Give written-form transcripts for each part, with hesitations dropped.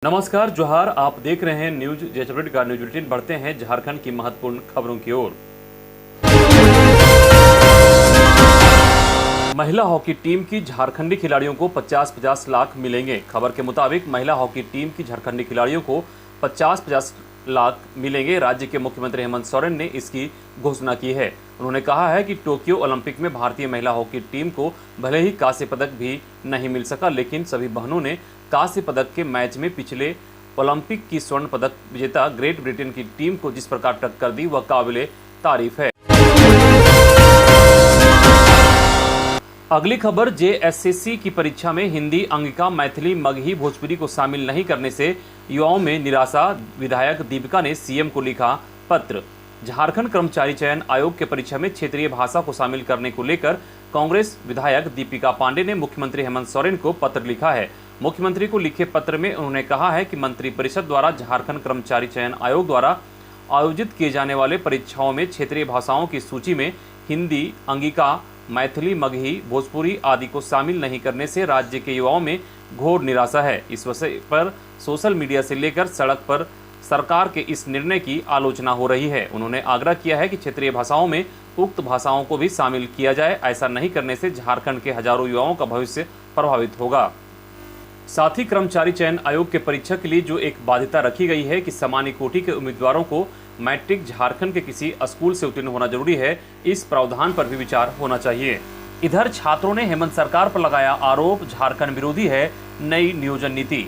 नमस्कार जोहार। आप देख रहे हैं न्यूज जेचबरेट का न्यूज बुलेटिन। बढ़ते हैं झारखंड की महत्वपूर्ण खबरों की ओर। महिला हॉकी टीम की झारखंडी खिलाड़ियों को 50-50 लाख मिलेंगे। खबर के मुताबिक महिला हॉकी टीम की झारखंडी खिलाड़ियों को 50-50 लाख मिलेंगे। राज्य के मुख्यमंत्री हेमंत सोरेन ने इसकी घोषणा की है। उन्होंने कहा है कि टोक्यो ओलंपिक में भारतीय महिला हॉकी टीम को भले ही कांस्य पदक भी नहीं मिल सका, लेकिन सभी बहनों ने कांस्य पदक के मैच में पिछले ओलंपिक की स्वर्ण पदक विजेता ग्रेट ब्रिटेन की टीम को जिस प्रकार टक्कर दी, वह काबिले तारीफ है। अगली खबर, जेएसएससी की परीक्षा में हिंदी, अंगिका, मैथिली, मगही, भोजपुरी को शामिल नहीं करने से युवाओं में निराशा। विधायक दीपिका ने सीएम को लिखा पत्र। झारखंड कर्मचारी चयन आयोग के परीक्षा में क्षेत्रीय भाषा को शामिल करने को लेकर कांग्रेस विधायक दीपिका पांडे ने मुख्यमंत्री हेमंत सोरेन को पत्र लिखा है। मुख्यमंत्री को लिखे पत्र में उन्होंने कहा है कि मंत्रिपरिषद द्वारा झारखंड कर्मचारी चयन आयोग द्वारा आयोजित किए जाने वाले परीक्षाओं में क्षेत्रीय भाषाओं की सूची में हिंदी, अंगिका, मैथिली, मगही, भोजपुरी आदि को शामिल नहीं करने से राज्य के युवाओं में घोर निराशा है। इस विषय पर सोशल मीडिया से लेकर सड़क पर सरकार के इस निर्णय की आलोचना हो रही है। उन्होंने आग्रह किया है कि क्षेत्रीय भाषाओं में उक्त भाषाओं को भी शामिल किया जाए। ऐसा नहीं करने से झारखंड के हजारों युवाओं का भविष्य प्रभावित होगा। साथ ही कर्मचारी चयन आयोग के परीक्षा के लिए जो एक बाध्यता रखी गई है कि सामान्य कोटि के उम्मीदवारों को मैट्रिक झारखंड के किसी स्कूल से उत्तीर्ण होना जरूरी है, इस प्रावधान पर भी विचार होना चाहिए। इधर छात्रों ने हेमंत सरकार पर लगाया आरोप, झारखंड विरोधी है नई नियोजन नीति।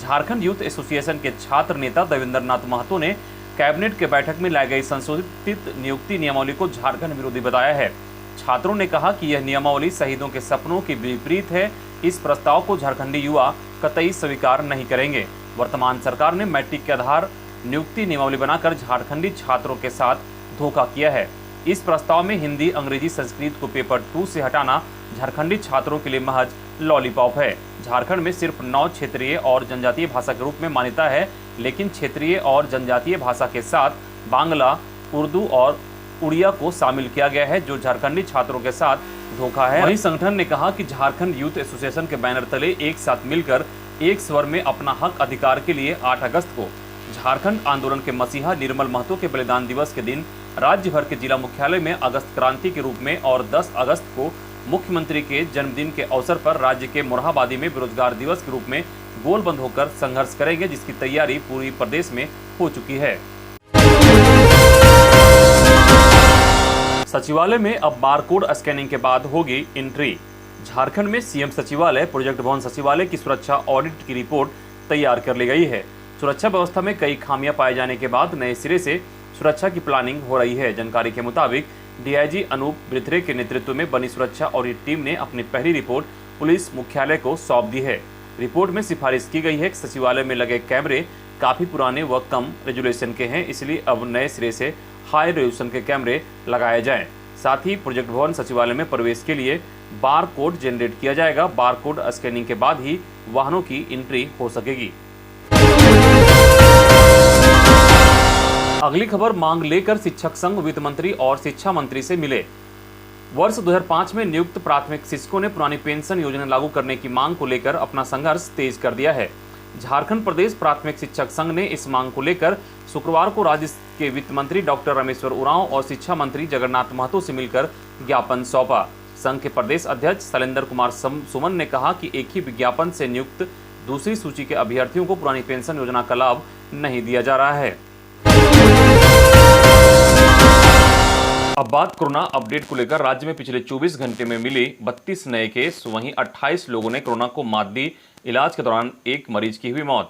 झारखंड यूथ एसोसिएशन के छात्र नेता देवेंद्र नाथ महतो ने कैबिनेट के बैठक में लाई गई संशोधित नियुक्ति नियमावली को झारखंड विरोधी बताया है। छात्रों ने कहा कि यह नियमावली शहीदों के सपनों के विपरीत है। इस प्रस्ताव को झारखंडी युवा कतई स्वीकार नहीं करेंगे। वर्तमान सरकार ने मैट्रिक के आधार नियुक्ति नियमावली बनाकर झारखंडी छात्रों के साथ धोखा किया है। इस प्रस्ताव में हिंदी, अंग्रेजी, संस्कृत को पेपर 2 से हटाना झारखंडी छात्रों के लिए महज लॉलीपॉप है। झारखंड में सिर्फ 9 क्षेत्रीय और जनजातीय भाषा के रूप में मान्यता है, लेकिन क्षेत्रीय और जनजातीय भाषा के साथ बांग्ला, उर्दू और उड़िया को शामिल किया गया है, जो झारखंडी छात्रों के साथ धोखा है। वहीं संगठन ने कहा कि झारखंड यूथ एसोसिएशन के बैनर तले एक साथ मिलकर एक स्वर में अपना हक अधिकार के लिए 8 अगस्त को झारखंड आंदोलन के मसीहा निर्मल महतो के बलिदान दिवस के दिन राज्य भर के जिला मुख्यालय में अगस्त क्रांति के रूप में और 10 अगस्त को मुख्यमंत्री के जन्मदिन के अवसर पर राज्य के मोरहाबादी में बेरोजगार दिवस के रूप में गोलबंद होकर संघर्ष करेंगे, जिसकी तैयारी पूरी प्रदेश में हो चुकी है। सचिवालय में अब बारकोड स्कैनिंग के बाद होगी एंट्री। झारखंड में सीएम सचिवालय, प्रोजेक्ट भवन सचिवालय की सुरक्षा ऑडिट की रिपोर्ट तैयार कर ली गई है। सुरक्षा व्यवस्था में कई खामियां पाए जाने के बाद नए सिरे से सुरक्षा की प्लानिंग हो रही है। जानकारी के मुताबिक डीआईजी अनूप ब्रिथरे के नेतृत्व में बनी सुरक्षा ऑडिट टीम ने अपनी पहली रिपोर्ट पुलिस मुख्यालय को सौंप दी है। रिपोर्ट में सिफारिश की गई है कि सचिवालय में लगे कैमरे काफी पुराने व कम रेजुलेशन के हैं, इसलिए अब नए सिरे से हाई रेजोल्यूशन के कैमरे लगाए जाएं। साथ ही प्रोजेक्ट भवन सचिवालय में प्रवेश के लिए बार कोड जनरेट किया जाएगा। बार कोड स्कैनिंग के बाद ही वाहनों की एंट्री हो सकेगी। अगली खबर, मांग लेकर शिक्षक संघ वित्त मंत्री और शिक्षा मंत्री से मिले। वर्ष 2005 में नियुक्त प्राथमिक शिक्षकों ने पुरानी पेंशन योजना लागू करने की मांग को लेकर अपना संघर्ष तेज कर दिया है। झारखंड प्रदेश प्राथमिक शिक्षक संघ ने इस मांग को लेकर शुक्रवार को राज्य के वित्त मंत्री डॉक्टर रामेश्वर उरांव और शिक्षा मंत्री जगन्नाथ महतो से मिलकर ज्ञापन सौंपा। संघ के प्रदेश अध्यक्ष शैलेंद्र कुमार सुमन ने कहा कि एक ही विज्ञापन से नियुक्त दूसरी सूची के अभ्यर्थियों को पुरानी पेंशन योजना का लाभ नहीं दिया जा रहा है। अब बात कोरोना अपडेट को लेकर। राज्य में पिछले 24 घंटे में मिली 32 नए केस, वहीं 28 लोगों ने कोरोना को मात दी। इलाज के दौरान एक मरीज की हुई मौत।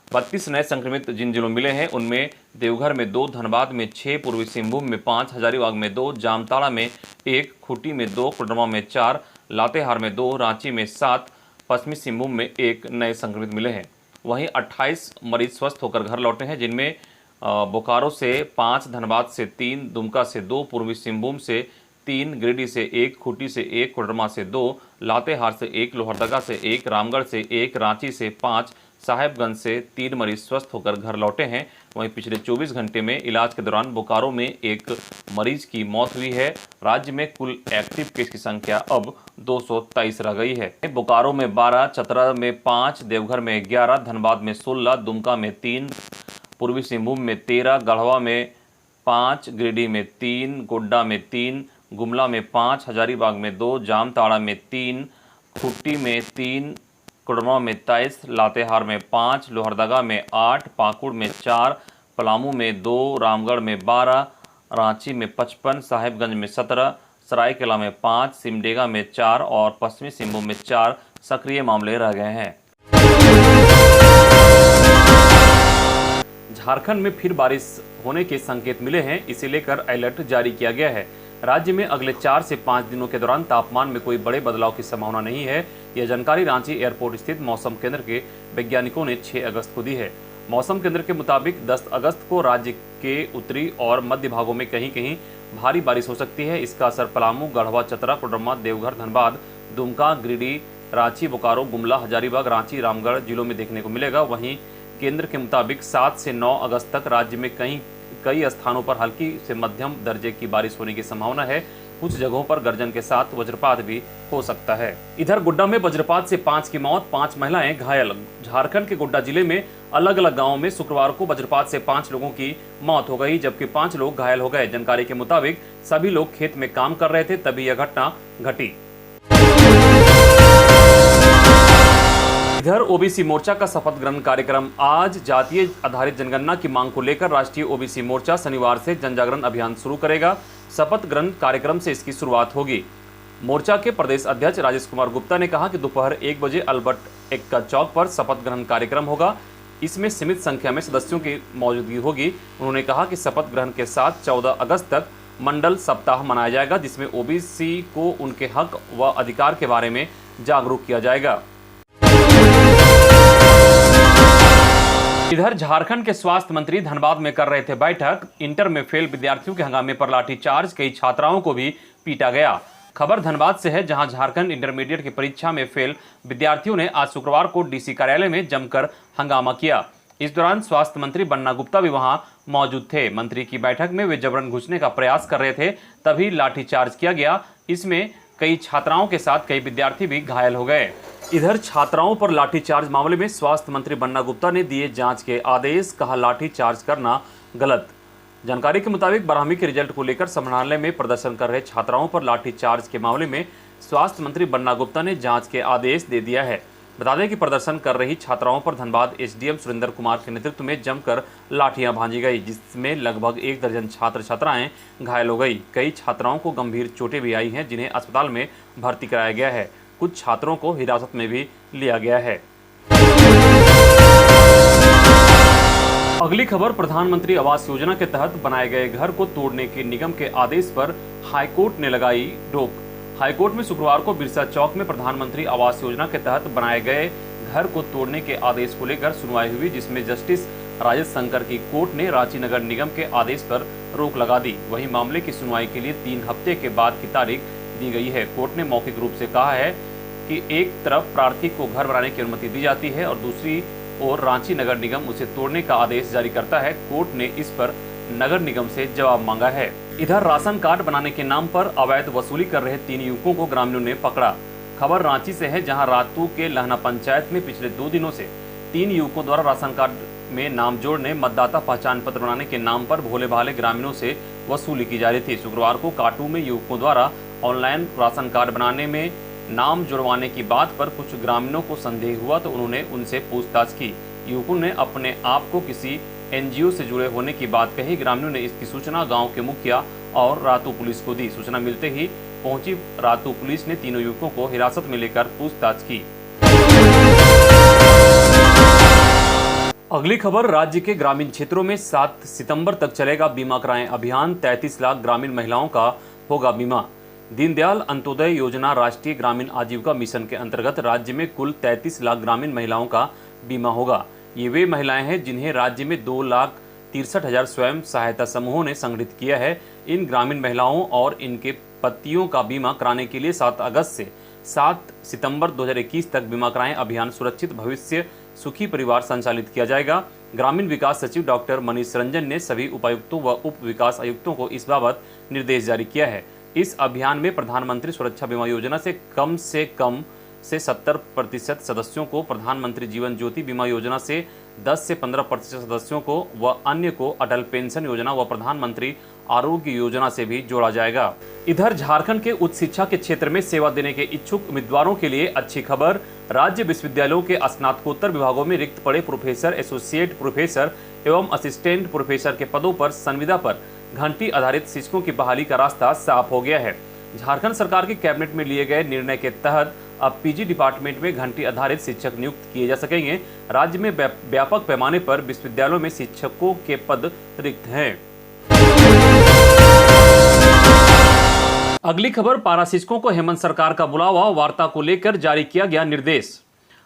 32 नए संक्रमित जिन जिलों मिले हैं उनमें देवघर में 2, धनबाद में 6, पूर्वी सिंहभूम में 5, हजारीबाग में 2, जामताड़ा में 1, खूंटी में 2, कोडरमा में 4, लातेहार में 2, रांची में 7, पश्चिमी सिंहभूम में 1 नए संक्रमित मिले हैं। वहीं 28 मरीज स्वस्थ होकर घर लौटे हैं, जिनमें बोकारो से 5, धनबाद से 3, दुमका से 2, पूर्वी सिंहभूम से 3, गिरिडीह से 1, खूंटी से 1, कोडरमा से 2, लातेहार से 1, लोहरदगा से 1, रामगढ़ से 1, रांची से 5, साहेबगंज से 3 मरीज स्वस्थ होकर घर लौटे हैं। वहीं पिछले 24 घंटे में इलाज के दौरान बोकारो में एक मरीज की मौत हुई है। राज्य में कुल एक्टिव केस की संख्या अब 223 रह गई है। बोकारो में 12, चतरा में 5, देवघर में 11, धनबाद में 16, दुमका में 3, पूर्वी सिंहभूम में 13, गढ़वा में 5, गिरिडीह में 3, गोड्डा में 3, गुमला में 5, हजारीबाग में 2, जामताड़ा में 3, खुट्टी में 3, कोडरमा में 23, लातेहार में 5, लोहरदगा में 8, पाकुड़ में 4, पलामू में 2, रामगढ़ में 12, रांची में 55, साहेबगंज में 17, सरायकेला में 5, सिमडेगा में 4 और पश्चिमी सिंहभूम में 4 सक्रिय मामले रह गए हैं। झारखंड में फिर बारिश होने के संकेत मिले हैं, इसे लेकर अलर्ट जारी किया गया है। राज्य में अगले 4 से 5 दिनों के दौरान तापमान में कोई बड़े बदलाव की संभावना नहीं है। यह जानकारी रांची एयरपोर्ट स्थित मौसम केंद्र के वैज्ञानिकों ने 6 अगस्त को दी है। मौसम केंद्र के मुताबिक 10 अगस्त को राज्य के उत्तरी और मध्य भागों में कहीं कहीं भारी बारिश हो सकती है। इसका असर पलामू, गढ़वा, चतरा, कोडरमा, देवघर, धनबाद, दुमका, गिरिडीह, रांची, बोकारो, गुमला, हजारीबाग, रांची, रामगढ़ जिलों में देखने को मिलेगा। वहीं केंद्र के मुताबिक 7 से 9 अगस्त तक राज्य में कई स्थानों पर हल्की से मध्यम दर्जे की बारिश होने की संभावना है। कुछ जगहों पर गर्जन के साथ वज्रपात भी हो सकता है। इधर गोड्डा में वज्रपात से 5 की मौत, 5 महिलाएं घायल। झारखंड के गोड्डा जिले में अलग अलग गांवों में शुक्रवार को वज्रपात से 5 लोगों की मौत हो गई, जबकि 5 लोग घायल हो गए। जानकारी के मुताबिक सभी लोग खेत में काम कर रहे थे, तभी यह घटना घटी। इधर ओबीसी मोर्चा का शपथ ग्रहण कार्यक्रम आज। जातीय आधारित जनगणना की मांग को लेकर राष्ट्रीय ओबीसी मोर्चा शनिवार से जनजागरण अभियान शुरू करेगा। शपथ ग्रहण कार्यक्रम से इसकी शुरुआत होगी। मोर्चा के प्रदेश अध्यक्ष राजेश कुमार गुप्ता ने कहा कि दोपहर 1 बजे अल्बर्ट एक्का चौक पर शपथ ग्रहण कार्यक्रम होगा। इसमें सीमित संख्या में सदस्यों की मौजूदगी होगी। उन्होंने कहा कि शपथ ग्रहण के साथ 14 अगस्त तक मंडल सप्ताह मनाया जाएगा, जिसमें ओबीसी को उनके हक व अधिकार के बारे में जागरूक किया जाएगा। इधर झारखंड के स्वास्थ्य मंत्री धनबाद में कर रहे थे बैठक। इंटर में फेल विद्यार्थियों के हंगामे पर लाठीचार्ज, कई छात्राओं को भी पीटा गया। खबर धनबाद से है, जहां झारखंड इंटरमीडिएट की परीक्षा में फेल विद्यार्थियों ने आज शुक्रवार को डीसी कार्यालय में जमकर हंगामा किया। इस दौरान स्वास्थ्य मंत्री बन्ना गुप्ता भी वहां मौजूद थे। मंत्री की बैठक में वे जबरन घुसने का प्रयास कर रहे थे, तभी लाठीचार्ज किया गया। इसमें कई छात्राओं के साथ कई विद्यार्थी भी घायल हो गए। इधर छात्राओं पर लाठीचार्ज मामले में स्वास्थ्य मंत्री बन्ना गुप्ता ने दिए जांच के आदेश, कहा लाठीचार्ज करना गलत। जानकारी के मुताबिक 12वीं के रिजल्ट को लेकर समाहरणालय में प्रदर्शन कर रहे छात्राओं पर लाठीचार्ज के मामले में स्वास्थ्य मंत्री बन्ना गुप्ता ने जांच के आदेश दे दिया है। बता दें कि प्रदर्शन कर रही छात्राओं पर धनबाद एसडीएम सुरेंद्र कुमार के नेतृत्व में जमकर लाठियां भांजी गई, जिसमें लगभग 1 दर्जन छात्र छात्राएं घायल हो गई। कई छात्राओं को गंभीर चोटें भी आई हैं, जिन्हें अस्पताल में भर्ती कराया गया है। कुछ छात्रों को हिरासत में भी लिया गया है। अगली खबर, प्रधानमंत्री आवास योजना के तहत बनाए गए घर को तोड़ने के निगम के आदेश पर हाईकोर्ट ने लगाई रोक। हाईकोर्ट में शुक्रवार को बिरसा चौक में प्रधानमंत्री आवास योजना के तहत बनाए गए घर को तोड़ने के आदेश को लेकर सुनवाई हुई, जिसमें जस्टिस राजेश शंकर की कोर्ट ने रांची नगर निगम के आदेश पर रोक लगा दी। वहीं मामले की सुनवाई के लिए 3 हफ्ते के बाद की तारीख दी गई है। कोर्ट ने मौखिक रूप से कहा है कि एक तरफ प्रार्थी को घर बनाने की अनुमति दी जाती है और दूसरी ओर रांची नगर निगम उसे तोड़ने का आदेश जारी करता है। कोर्ट ने इस पर नगर निगम से जवाब मांगा है। इधर राशन कार्ड बनाने के नाम पर अवैध वसूली कर रहे 3 युवकों को ग्रामीणों ने पकड़ा। खबर रांची से है, जहां रातू के लहना पंचायत में पिछले 2 दिनों से 3 युवकों द्वारा राशन कार्ड में नाम जोड़ने, मतदाता पहचान पत्र बनाने के नाम पर भोले भाले ग्रामीणों से वसूली की जा रही थी। शुक्रवार को काटू में युवकों द्वारा ऑनलाइन राशन कार्ड बनाने में नाम जुड़वाने की बात पर कुछ ग्रामीणों को संदेह हुआ, तो उन्होंने उनसे पूछताछ की। युवकों ने अपने आप को किसी एनजीओ से जुड़े होने की बात कही। ग्रामीणों ने इसकी सूचना गांव के मुखिया और रातू पुलिस को दी। सूचना मिलते ही पहुंची रातू पुलिस ने तीनों युवकों को हिरासत में लेकर पूछताछ की। अगली खबर, राज्य के ग्रामीण क्षेत्रों में 7 सितंबर तक चलेगा बीमा कराएं अभियान। 33 लाख ग्रामीण महिलाओं का होगा बीमा। दीनदयाल अंत्योदय योजना राष्ट्रीय ग्रामीण आजीविका मिशन के अंतर्गत राज्य में कुल 33 लाख ग्रामीण महिलाओं का बीमा होगा। ये वे महिलाएं हैं जिन्हें राज्य में 2,63,000 स्वयं सहायता समूहों ने संगठित किया है। इन ग्रामीण महिलाओं और इनके पतियों का बीमा कराने के लिए 7 अगस्त से 7 सितंबर 2021 तक बीमा कराएं अभियान सुरक्षित भविष्य सुखी परिवार संचालित किया जाएगा। ग्रामीण विकास सचिव डॉक्टर मनीष रंजन ने सभी उपायुक्तों व उप विकास आयुक्तों को इस बाबत निर्देश जारी किया है। इस अभियान में प्रधानमंत्री सुरक्षा बीमा योजना से कम 70% सदस्यों को, प्रधानमंत्री जीवन ज्योति बीमा योजना से 10 से 15% सदस्यों को व अन्य को अटल पेंशन योजना व प्रधानमंत्री आरोग्य योजना से भी जोड़ा जाएगा। इधर झारखंड के उच्च शिक्षा के क्षेत्र में सेवा देने के इच्छुक उम्मीदवारों के लिए अच्छी खबर। राज्य विश्वविद्यालयों के स्नातकोत्तर विभागों में रिक्त पड़े प्रोफेसर, एसोसिएट प्रोफेसर एवं असिस्टेंट प्रोफेसर के पदों पर संविदा पर घंटी आधारित शिक्षकों की बहाली का रास्ता साफ हो गया है। झारखंड सरकार के कैबिनेट में लिए गए निर्णय के तहत अब पीजी डिपार्टमेंट में घंटी आधारित शिक्षक नियुक्त किए जा सकेंगे। राज्य में व्यापक पैमाने पर विश्वविद्यालयों में शिक्षकों के पद रिक्त हैं। अगली खबर, पारा शिक्षकों को हेमंत सरकार का बुलावा, वार्ता को लेकर जारी किया गया निर्देश।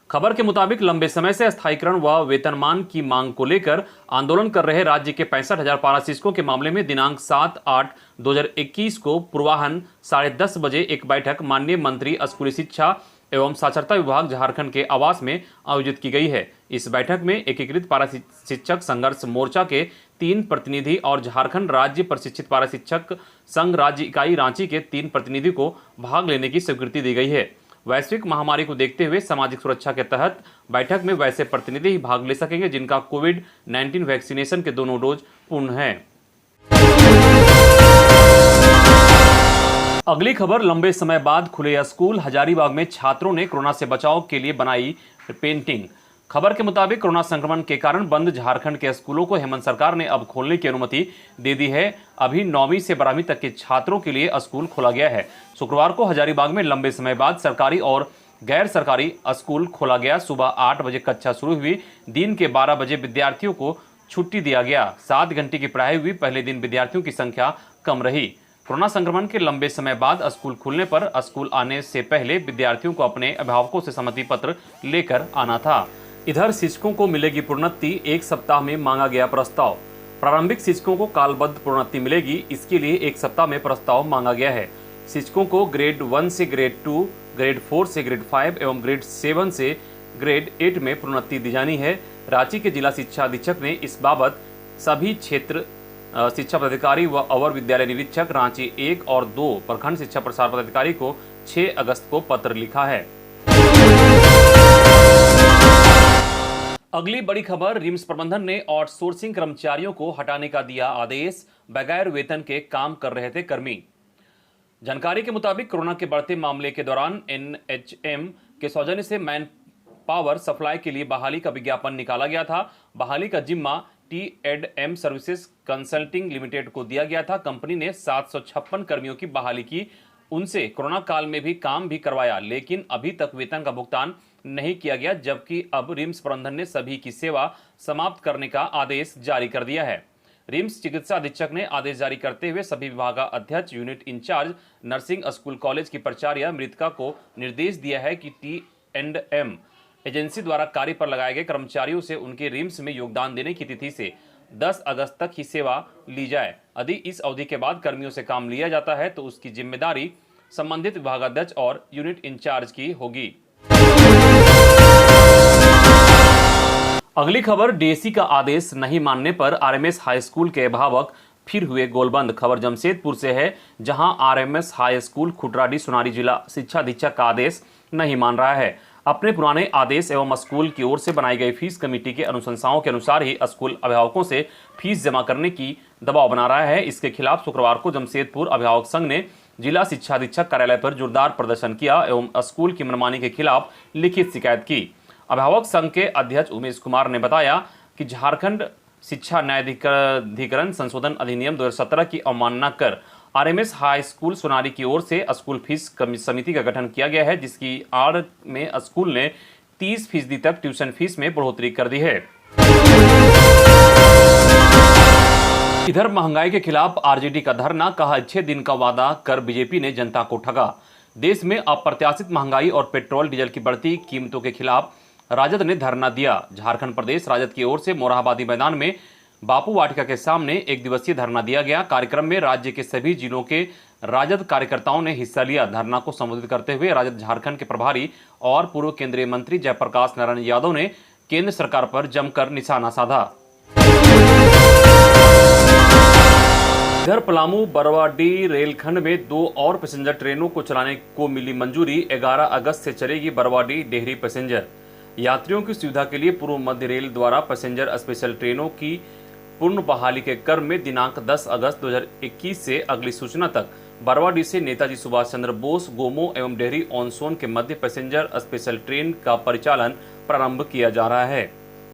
खबर के मुताबिक लंबे समय से स्थायीकरण व वेतनमान की मांग को लेकर आंदोलन कर रहे राज्य के 65,000 पारा शिक्षकों के मामले में दिनांक 7/8/2021 को पूर्वाह्न 10:30 बजे एक बैठक माननीय मंत्री स्कूली शिक्षा एवं साक्षरता विभाग झारखंड के आवास में आयोजित की गई है। इस बैठक में एकीकृत पारा शिक्षक संघर्ष मोर्चा के 3 प्रतिनिधि और झारखंड राज्य प्रशिक्षित पारा शिक्षक संघ राज्य इकाई रांची के 3 प्रतिनिधि को भाग लेने की स्वीकृति दी गई है। वैश्विक महामारी को देखते हुए सामाजिक सुरक्षा के तहत बैठक में वैसे प्रतिनिधि ही भाग ले सकेंगे जिनका कोविड-19 वैक्सीनेशन के दोनों डोज पूर्ण हैं। अगली खबर, लंबे समय बाद खुले स्कूल, हजारीबाग में छात्रों ने कोरोना से बचाव के लिए बनाई पेंटिंग। खबर के मुताबिक कोरोना संक्रमण के कारण बंद झारखंड के स्कूलों को हेमंत सरकार ने अब खोलने की अनुमति दे दी है। अभी 9वीं से 12वीं तक के छात्रों के लिए स्कूल खोला गया है। शुक्रवार को हजारीबाग में लंबे समय बाद सरकारी और गैर सरकारी स्कूल खोला गया। सुबह 8 बजे कक्षा शुरू हुई। दिन के 12 बजे विद्यार्थियों को छुट्टी दिया गया। 7 घंटे की पढ़ाई हुई। पहले दिन विद्यार्थियों की संख्या कम रही। कोरोना संक्रमण के लंबे समय बाद स्कूल खुलने पर स्कूल आने से पहले विद्यार्थियों को अपने अभिभावकों से सहमति पत्र लेकर आना था। इधर शिक्षकों को मिलेगी प्रोन्नति, 1 सप्ताह में मांगा गया प्रस्ताव। प्रारंभिक शिक्षकों को कालबद्ध प्रोन्नति मिलेगी, इसके लिए 1 सप्ताह में प्रस्ताव मांगा गया है। शिक्षकों को ग्रेड 1 से ग्रेड 2, ग्रेड 4 से ग्रेड 5 एवं ग्रेड 7 से ग्रेड 8 में प्रोन्नति दी जानी है। रांची के जिला शिक्षा अधीक्षक ने इस बाबत सभी क्षेत्र शिक्षा पदाधिकारी व अवर विद्यालय निरीक्षक रांची 1 और 2 प्रखंड शिक्षा प्रसार पदाधिकारी को 6 अगस्त को पत्र लिखा है। अगली बड़ी खबर, रिम्स प्रबंधन ने आउटसोर्सिंग कर्मचारियों को हटाने का दिया आदेश। बगैर वेतन के काम कर रहे थे कर्मी। जानकारी के मुताबिक कोरोना के बढ़ते मामले के दौरान एनएचएम के सौजन्य से मैन पावर सप्लाई के लिए बहाली का विज्ञापन निकाला गया था। बहाली का जिम्मा टी&एम सर्विसेज कंसल्टिंग लिमिटेड को दिया गया था। कंपनी ने 756 कर्मियों की बहाली की। उनसे कोरोना काल में भी काम भी करवाया, लेकिन अभी तक वेतन का भुगतान नहीं किया गया। जबकि अब रिम्स प्रबंधन ने सभी की सेवा समाप्त करने का आदेश जारी कर दिया है। रिम्स चिकित्सा अधीक्षक ने आदेश जारी करते हुए सभी विभागाध्यक्ष, unit incharge, nursing school college की प्राचार्य मृतका को निर्देश दिया है कि टी&एम एजेंसी द्वारा कार्य पर लगाए गए कर्मचारियों से उनके रिम्स में योगदान देने की तिथि से 10 अगस्त तक ही सेवा ली जाए। यदि इस अवधि के बाद कर्मियों से काम लिया जाता है तो उसकी जिम्मेदारी संबंधित विभागाध्यक्ष और यूनिट इंचार्ज की होगी। अगली खबर, डीएसी का आदेश नहीं मानने पर आरएमएस हाई स्कूल के अभिभावक फिर हुए गोलबंद। खबर जमशेदपुर से है, जहां आरएमएस हाई स्कूल खुटराडी सोनारी जिला शिक्षा अधीक्षक का आदेश नहीं मान रहा है। अपने पुराने आदेश एवं स्कूल की ओर से बनाई गई फीस कमेटी के अनुशंसाओं के अनुसार ही स्कूल अभिभावकों से फीस जमा करने की दबाव बना रहा है। इसके खिलाफ शुक्रवार को जमशेदपुर अभिभावक संघ ने जिला शिक्षा अधीक्षक कार्यालय पर जोरदार प्रदर्शन किया एवं स्कूल की मनमानी के खिलाफ लिखित शिकायत की। अभिभावक संघ के अध्यक्ष उमेश कुमार ने बताया कि झारखंड शिक्षा न्यायाधिकरण संशोधन अधिनियम 2017 की अवमानना कर आरएमएस हाई स्कूल सोनारी की ओर से स्कूल फीस समिति का गठन किया गया है, जिसकी आड़ में स्कूल ने 30% तक ट्यूशन फीस में बढ़ोतरी कर दी है। इधर महंगाई के खिलाफ आरजेडी का धरना, कहा 6 दिन का वादा कर बीजेपी ने जनता को ठगा। देश में अप्रत्याशित महंगाई और पेट्रोल डीजल की बढ़ती कीमतों के खिलाफ राजद ने धरना दिया। झारखंड प्रदेश राजद की ओर से मोरहाबादी मैदान में बापू वाटिका के सामने 1 दिवसीय धरना दिया गया। कार्यक्रम में राज्य के सभी जिलों के राजद कार्यकर्ताओं ने हिस्सा लिया। धरना को संबोधित करते हुए राजद झारखंड के प्रभारी और पूर्व केंद्रीय मंत्री जयप्रकाश नारायण यादव ने केंद्र सरकार पर जमकर निशाना साधा। इधर पलामू बरवाडीह रेलखंड में 2 और पैसेंजर ट्रेनों को चलाने को मिली मंजूरी। 11 अगस्त से चलेगी बरवाडीह डेहरी पैसेंजर। यात्रियों की सुविधा के लिए पूर्व मध्य रेल द्वारा पैसेंजर स्पेशल ट्रेनों की पूर्ण बहाली के क्रम में दिनांक 10 अगस्त 2021 से अगली सूचना तक बरवाडीह से नेताजी सुभाष चंद्र बोस, गोमो एवं डेहरी ऑन सोन के मध्य पैसेंजर स्पेशल ट्रेन का परिचालन प्रारंभ किया जा रहा है।